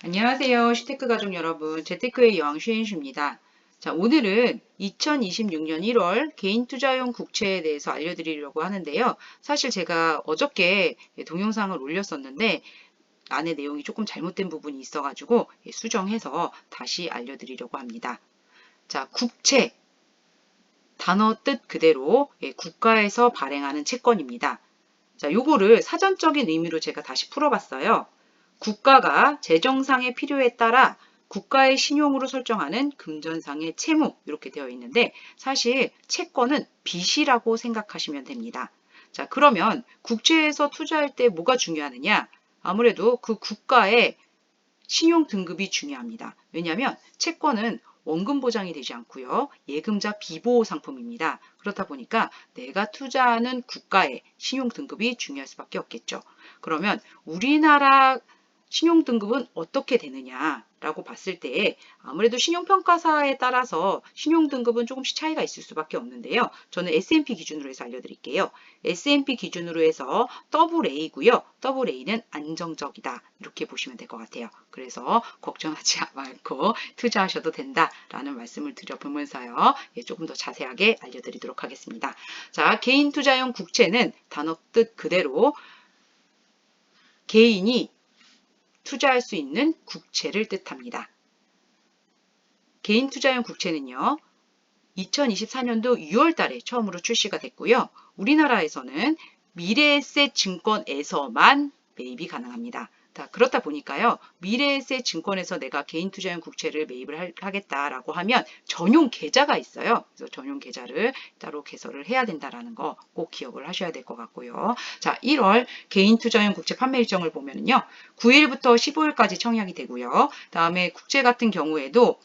안녕하세요. 시테크 가족 여러분. 재테크의 여왕 슈엔슈입니다. 자, 오늘은 2026년 1월 개인 투자용 국채에 대해서 알려드리려고 하는데요. 사실 제가 어저께 동영상을 올렸었는데 안에 내용이 조금 잘못된 부분이 있어가지고 수정해서 다시 알려드리려고 합니다. 자, 국채. 단어 뜻 그대로 국가에서 발행하는 채권입니다. 자, 요거를 사전적인 의미로 제가 다시 풀어봤어요. 국가가 재정상의 필요에 따라 국가의 신용으로 설정하는 금전상의 채무 이렇게 되어 있는데 사실 채권은 빚이라고 생각하시면 됩니다. 자, 그러면 국채에서 투자할 때 뭐가 중요하느냐? 아무래도 그 국가의 신용 등급이 중요합니다. 왜냐하면 채권은 원금 보장이 되지 않고요. 예금자 비보호 상품입니다. 그렇다 보니까 내가 투자하는 국가의 신용 등급이 중요할 수밖에 없겠죠. 그러면 우리나라 신용 등급은 어떻게 되느냐라고 봤을 때 아무래도 신용평가사에 따라서 신용 등급은 조금씩 차이가 있을 수밖에 없는데요. 저는 S&P 기준으로 해서 알려드릴게요. S&P 기준으로 해서 AA 고요. AA는 안정적이다. 이렇게 보시면 될 것 같아요. 그래서 걱정하지 말고 투자하셔도 된다라는 말씀을 드려보면서요. 조금 더 자세하게 알려드리도록 하겠습니다. 자, 개인 투자용 국채는 단어 뜻 그대로 개인이 투자할 수 있는 국채를 뜻합니다. 개인 투자용 국채는요. 2024년도 6월 달에 처음으로 출시가 됐고요. 우리나라에서는 미래에셋 증권에서만 매입이 가능합니다. 그렇다 보니까요. 미래에셋 증권에서 내가 개인 투자용 국채를 매입을 하겠다라고 하면 전용 계좌가 있어요. 그래서 전용 계좌를 따로 개설을 해야 된다라는 거 꼭 기억을 하셔야 될 것 같고요. 자, 1월 개인 투자용 국채 판매 일정을 보면은요. 9일부터 15일까지 청약이 되고요. 다음에 국채 같은 경우에도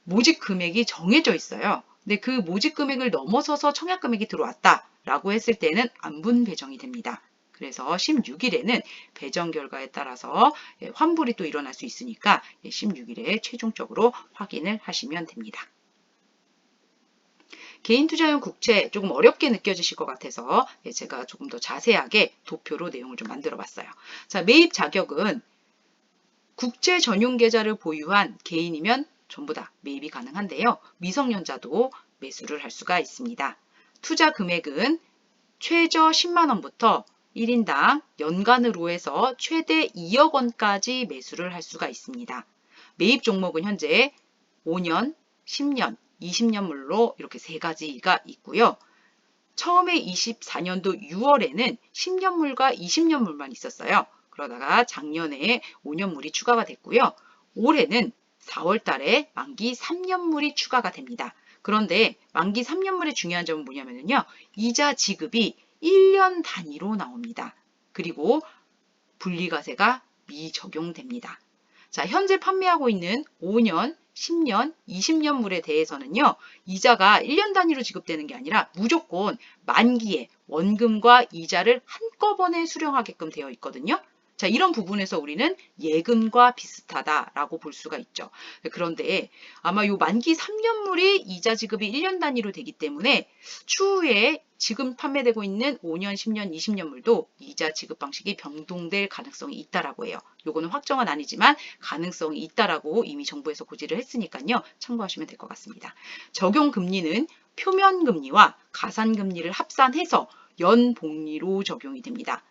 모집 금액이 정해져 있어요. 근데 그 모집 금액을 넘어서서 청약 금액이 들어왔다라고 했을 때는 안분 배정이 됩니다. 그래서 16일에는 배정 결과에 따라서 환불이 또 일어날 수 있으니까 16일에 최종적으로 확인을 하시면 됩니다. 개인 투자용 국채 조금 어렵게 느껴지실 것 같아서 제가 조금 더 자세하게 도표로 내용을 좀 만들어 봤어요. 자, 매입 자격은 국채 전용 계좌를 보유한 개인이면 전부 다 매입이 가능한데요. 미성년자도 매수를 할 수가 있습니다. 투자 금액은 최저 10만 원부터 1인당 연간으로 해서 최대 2억 원까지 매수를 할 수가 있습니다. 매입 종목은 현재 5년, 10년, 20년물로 이렇게 세 가지가 있고요. 처음에 24년도 6월에는 10년물과 20년물만 있었어요. 그러다가 작년에 5년물이 추가가 됐고요. 올해는 4월 달에 만기 3년물이 추가가 됩니다. 그런데 만기 3년물의 중요한 점은 뭐냐면요. 이자 지급이 1년 단위로 나옵니다. 그리고 분리과세가 미적용됩니다. 자, 현재 판매하고 있는 5년, 10년, 20년물에 대해서는요. 이자가 1년 단위로 지급되는 게 아니라 무조건 만기에 원금과 이자를 한꺼번에 수령하게끔 되어 있거든요. 자, 이런 부분에서 우리는 예금과 비슷하다라고 볼 수가 있죠. 그런데 아마 요 만기 3년물이 이자 지급이 1년 단위로 되기 때문에 추후에 지금 판매되고 있는 5년, 10년, 20년물도 이자 지급 방식이 변동될 가능성이 있다라고 해요. 요거는 확정은 아니지만 가능성이 있다라고 이미 정부에서 고지를 했으니까요. 참고하시면 될 것 같습니다. 적용 금리는 표면 금리와 가산 금리를 합산해서 연복리로 적용이 됩니다.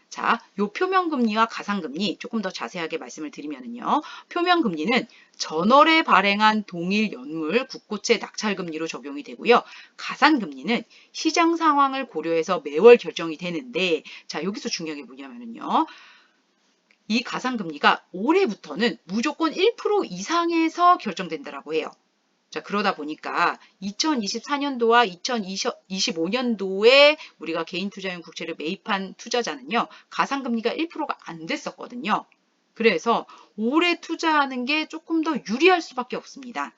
자, 요 표면금리와 가산금리 조금 더 자세하게 말씀을 드리면요. 표면금리는 전월에 발행한 동일 연물 국고채 낙찰금리로 적용이 되고요. 가산금리는 시장 상황을 고려해서 매월 결정이 되는데 자, 여기서 중요한 게 뭐냐면요. 이 가산금리가 올해부터는 무조건 1% 이상에서 결정된다라고 해요. 자, 그러다 보니까 2024년도와 2025년도에 우리가 개인 투자용 국채를 매입한 투자자는요, 가상금리가 1%가 안 됐었거든요. 그래서 올해 투자하는 게 조금 더 유리할 수밖에 없습니다.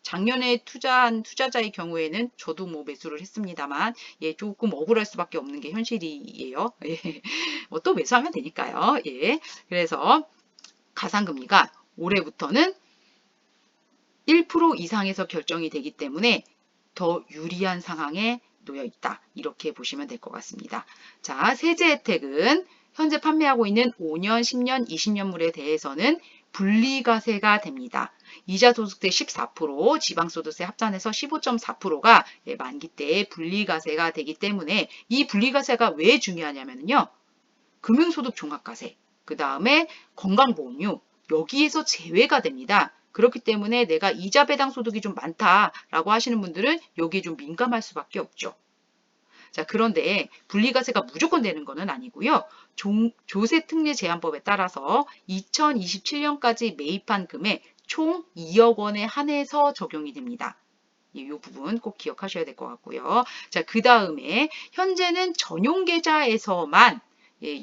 작년에 투자한 투자자의 경우에는 저도 뭐 매수를 했습니다만, 조금 억울할 수밖에 없는 게 현실이에요. 또 매수하면 되니까요. 그래서 가상금리가 올해부터는 1% 이상에서 결정이 되기 때문에 더 유리한 상황에 놓여 있다. 이렇게 보시면 될 것 같습니다. 자, 세제 혜택은 현재 판매하고 있는 5년, 10년, 20년물에 대해서는 분리과세가 됩니다. 이자소득세 14%, 지방소득세 합산해서 15.4%가 만기 때에 분리과세가 되기 때문에 이 분리과세가 왜 중요하냐면요. 금융소득 종합과세, 그 다음에 건강보험료, 여기에서 제외가 됩니다. 그렇기 때문에 내가 이자 배당 소득이 좀 많다라고 하시는 분들은 여기에 좀 민감할 수밖에 없죠. 자, 그런데 분리과세가 무조건 되는 것은 아니고요. 조세특례제한법에 따라서 2027년까지 매입한 금액 총 2억 원에 한해서 적용이 됩니다. 이 부분 꼭 기억하셔야 될 것 같고요. 자, 그 다음에 현재는 전용계좌에서만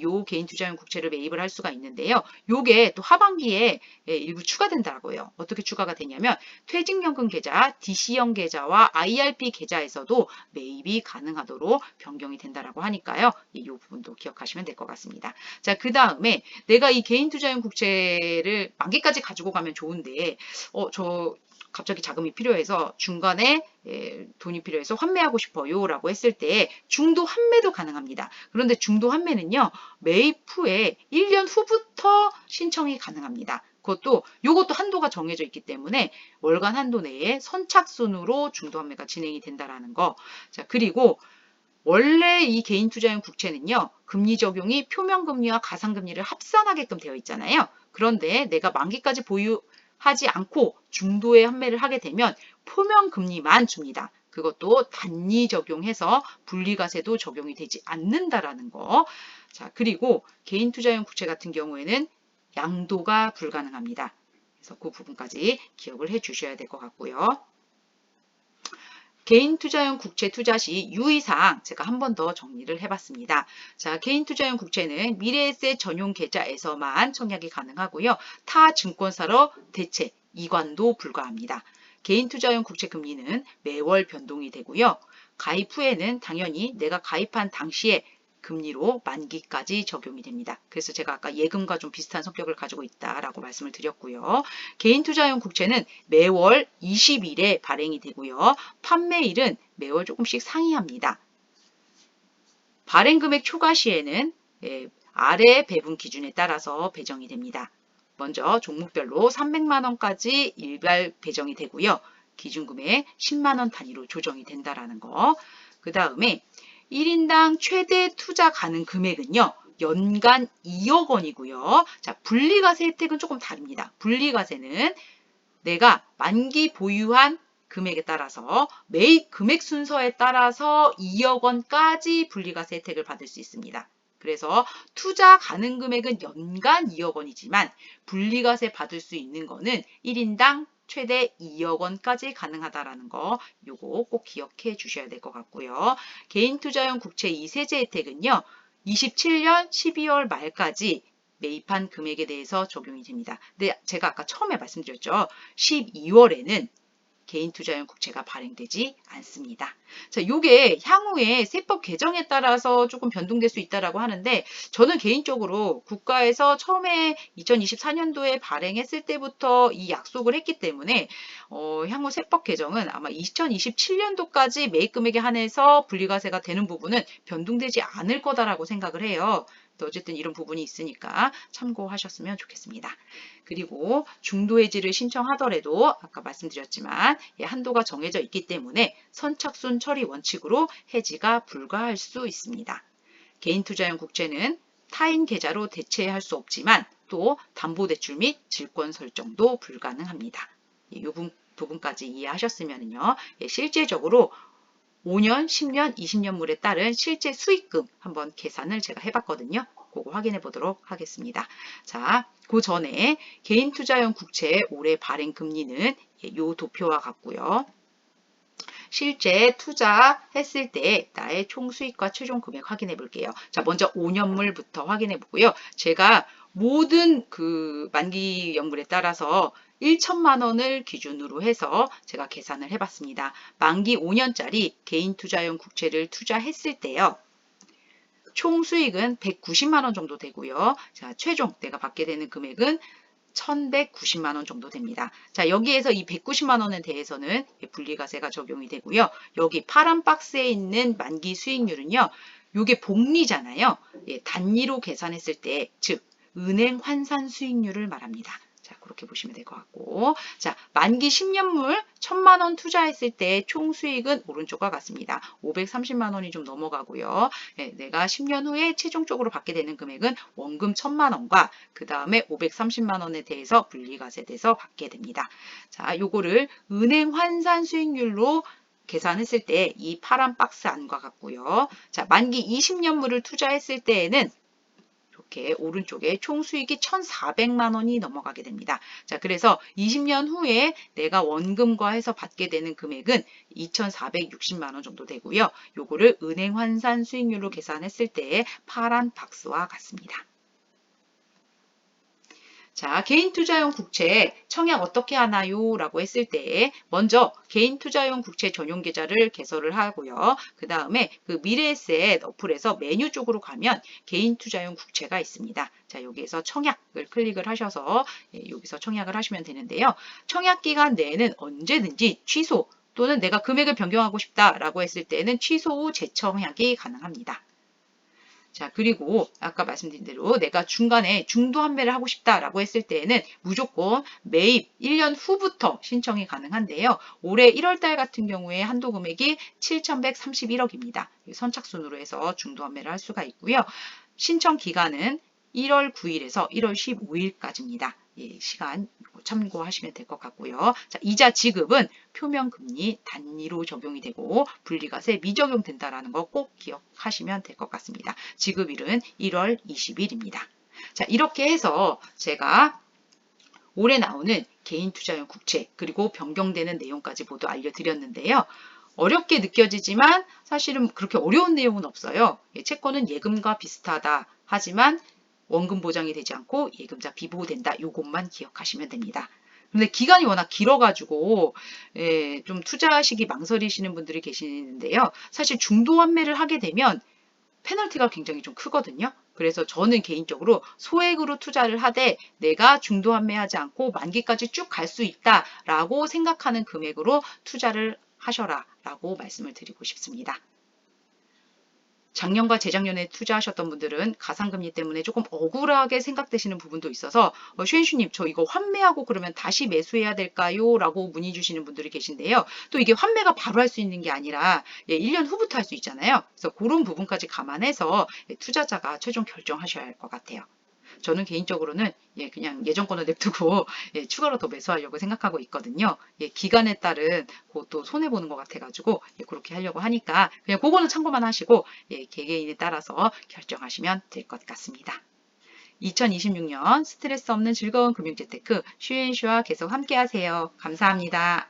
요 개인투자용 국채를 매입을 할 수가 있는데요. 요게 또 하반기에 일부 추가된다고요. 어떻게 추가가 되냐면 퇴직연금 계좌, DC형 계좌와 IRP 계좌에서도 매입이 가능하도록 변경이 된다라고 하니까요. 이 부분도 기억하시면 될 것 같습니다. 자, 그 다음에 내가 이 개인투자용 국채를 만기까지 가지고 가면 좋은데 저 갑자기 자금이 필요해서 중간에 돈이 필요해서 환매하고 싶어요 라고 했을 때 중도 환매도 가능합니다. 그런데 중도 환매는요. 매입 후에 1년 후부터 신청이 가능합니다. 요것도 한도가 정해져 있기 때문에 월간 한도 내에 선착순으로 중도 환매가 진행이 된다라는 거. 자, 그리고 원래 이 개인투자용 국채는요. 금리 적용이 표면금리와 가상금리를 합산하게끔 되어 있잖아요. 그런데 내가 만기까지 보유하지 않고 중도에 환매를 하게 되면 표면금리만 줍니다. 그것도 단위 적용해서 분리과세도 적용이 되지 않는다라는 거. 자, 그리고 개인투자용 국채 같은 경우에는 양도가 불가능합니다. 그래서 그 부분까지 기억을 해 주셔야 될 것 같고요. 개인투자용 국채 투자 시 유의사항 제가 한 번 더 정리를 해봤습니다. 자, 개인투자용 국채는 미래에셋 전용 계좌에서만 청약이 가능하고요. 타 증권사로 대체, 이관도 불가합니다. 개인투자용 국채 금리는 매월 변동이 되고요. 가입 후에는 당연히 내가 가입한 당시에 금리로 만기까지 적용이 됩니다. 그래서 제가 아까 예금과 좀 비슷한 성격을 가지고 있다라고 말씀을 드렸고요. 개인투자용 국채는 매월 20일에 발행이 되고요. 판매일은 매월 조금씩 상이합니다. 발행금액 초과 시에는 아래 배분 기준에 따라서 배정이 됩니다. 먼저 종목별로 300만 원까지 일괄 배정이 되고요. 기준금액 10만 원 단위로 조정이 된다라는 거. 그 다음에 1인당 최대 투자 가능 금액은요. 연간 2억 원이고요. 자, 분리과세 혜택은 조금 다릅니다. 분리과세는 내가 만기 보유한 금액에 따라서 매입 금액 순서에 따라서 2억 원까지 분리과세 혜택을 받을 수 있습니다. 그래서 투자 가능 금액은 연간 2억 원이지만 분리과세 받을 수 있는 거는 1인당 최대 2억 원까지 가능하다라는 거 요거 꼭 기억해 주셔야 될 것 같고요. 개인투자용 국채 이세제 혜택은요. 27년 12월 말까지 매입한 금액에 대해서 적용이 됩니다. 근데 제가 아까 처음에 말씀드렸죠. 12월에는 개인투자용 국채가 발행되지 않습니다. 자, 요게 향후에 세법 개정에 따라서 조금 변동될 수 있다라고 하는데 저는 개인적으로 국가에서 처음에 2024년도에 발행했을 때부터 이 약속을 했기 때문에 향후 세법 개정은 아마 2027년도까지 매입 금액에 한해서 분리과세가 되는 부분은 변동되지 않을 거다라고 생각을 해요. 어쨌든 이런 부분이 있으니까 참고하셨으면 좋겠습니다. 그리고 중도 해지를 신청하더라도 아까 말씀드렸지만 한도가 정해져 있기 때문에 선착순 처리 원칙으로 해지가 불가할 수 있습니다. 개인투자용 국채는 타인 계좌로 대체할 수 없지만 또 담보대출 및 질권 설정도 불가능합니다. 이 부분까지 이해하셨으면요. 실제적으로 5년, 10년, 20년물에 따른 실제 수익금 한번 계산을 제가 해봤거든요. 그거 확인해 보도록 하겠습니다. 자, 그 전에 개인투자용 국채 올해 발행 금리는 요 도표와 같고요. 실제 투자했을 때 나의 총 수익과 최종 금액 확인해 볼게요. 자, 먼저 5년물부터 확인해 보고요. 제가 모든 그 만기 연물에 따라서 1천만 원을 기준으로 해서 제가 계산을 해봤습니다. 만기 5년짜리 개인투자용 국채를 투자했을 때요. 총 수익은 190만 원 정도 되고요. 자, 최종 내가 받게 되는 금액은 1190만 원 정도 됩니다. 자, 여기에서 이 190만 원에 대해서는 분리과세가 적용이 되고요. 여기 파란 박스에 있는 만기 수익률은요. 이게 복리잖아요. 단위로 계산했을 때, 즉 은행 환산 수익률을 말합니다. 자, 그렇게 보시면 될 것 같고. 자, 만기 10년물 1000만 원 투자했을 때 총 수익은 오른쪽과 같습니다. 530만 원이 좀 넘어가고요. 네, 내가 10년 후에 최종적으로 받게 되는 금액은 원금 1000만 원과 그 다음에 530만 원에 대해서 분리과세돼서 받게 됩니다. 자, 요거를 은행 환산 수익률로 계산했을 때 이 파란 박스 안과 같고요. 자, 만기 20년물을 투자했을 때에는 이렇게 오른쪽에 총 수익이 1,400만 원이 넘어가게 됩니다. 자, 그래서 20년 후에 내가 원금과 해서 받게 되는 금액은 2,460만 원 정도 되고요. 요거를 은행 환산 수익률로 계산했을 때 파란 박스와 같습니다. 자, 개인 투자용 국채 청약 어떻게 하나요? 라고 했을 때 먼저 개인 투자용 국채 전용 계좌를 개설을 하고요. 그 다음에 그 미래에셋 어플에서 메뉴 쪽으로 가면 개인 투자용 국채가 있습니다. 자, 여기에서 청약을 클릭을 하셔서 여기서 청약을 하시면 되는데요. 청약 기간 내에는 언제든지 취소 또는 내가 금액을 변경하고 싶다라고 했을 때는 취소 후 재청약이 가능합니다. 자, 그리고 아까 말씀드린 대로 내가 중간에 중도 환매를 하고 싶다라고 했을 때에는 무조건 매입 1년 후부터 신청이 가능한데요. 올해 1월달 같은 경우에 한도 금액이 7,131억입니다. 선착순으로 해서 중도 환매를 할 수가 있고요. 신청 기간은 1월 9일에서 1월 15일까지입니다. 예, 시간 참고하시면 될 것 같고요. 자, 이자 지급은 표면금리 단위로 적용이 되고 분리과세 미적용된다라는 거 꼭 기억하시면 될 것 같습니다. 지급일은 1월 20일입니다. 자, 이렇게 해서 제가 올해 나오는 개인 투자용 국채 그리고 변경되는 내용까지 모두 알려드렸는데요. 어렵게 느껴지지만 사실은 그렇게 어려운 내용은 없어요. 채권은 예금과 비슷하다 하지만 원금 보장이 되지 않고 예금자 비보호된다. 이것만 기억하시면 됩니다. 근데 기간이 워낙 길어가지고 좀 투자하시기 망설이시는 분들이 계시는데요. 사실 중도 환매를 하게 되면 페널티가 굉장히 좀 크거든요. 그래서 저는 개인적으로 소액으로 투자를 하되 내가 중도 환매하지 않고 만기까지 쭉 갈 수 있다라고 생각하는 금액으로 투자를 하셔라 라고 말씀을 드리고 싶습니다. 작년과 재작년에 투자하셨던 분들은 가상금리 때문에 조금 억울하게 생각되시는 부분도 있어서 슈엔슈님 저 이거 환매하고 그러면 다시 매수해야 될까요? 라고 문의 주시는 분들이 계신데요. 또 이게 환매가 바로 할 수 있는 게 아니라 1년 후부터 할 수 있잖아요. 그래서 그런 부분까지 감안해서 투자자가 최종 결정하셔야 할 것 같아요. 저는 개인적으로는 그냥 예전 거는 냅두고 추가로 더 매수하려고 생각하고 있거든요. 기간에 따른 그것도 손해보는 것 같아가지고 그렇게 하려고 하니까 그냥 그거는 참고만 하시고 개개인에 따라서 결정하시면 될 것 같습니다. 2026년 스트레스 없는 즐거운 금융재테크 슈앤슈와 계속 함께 하세요. 감사합니다.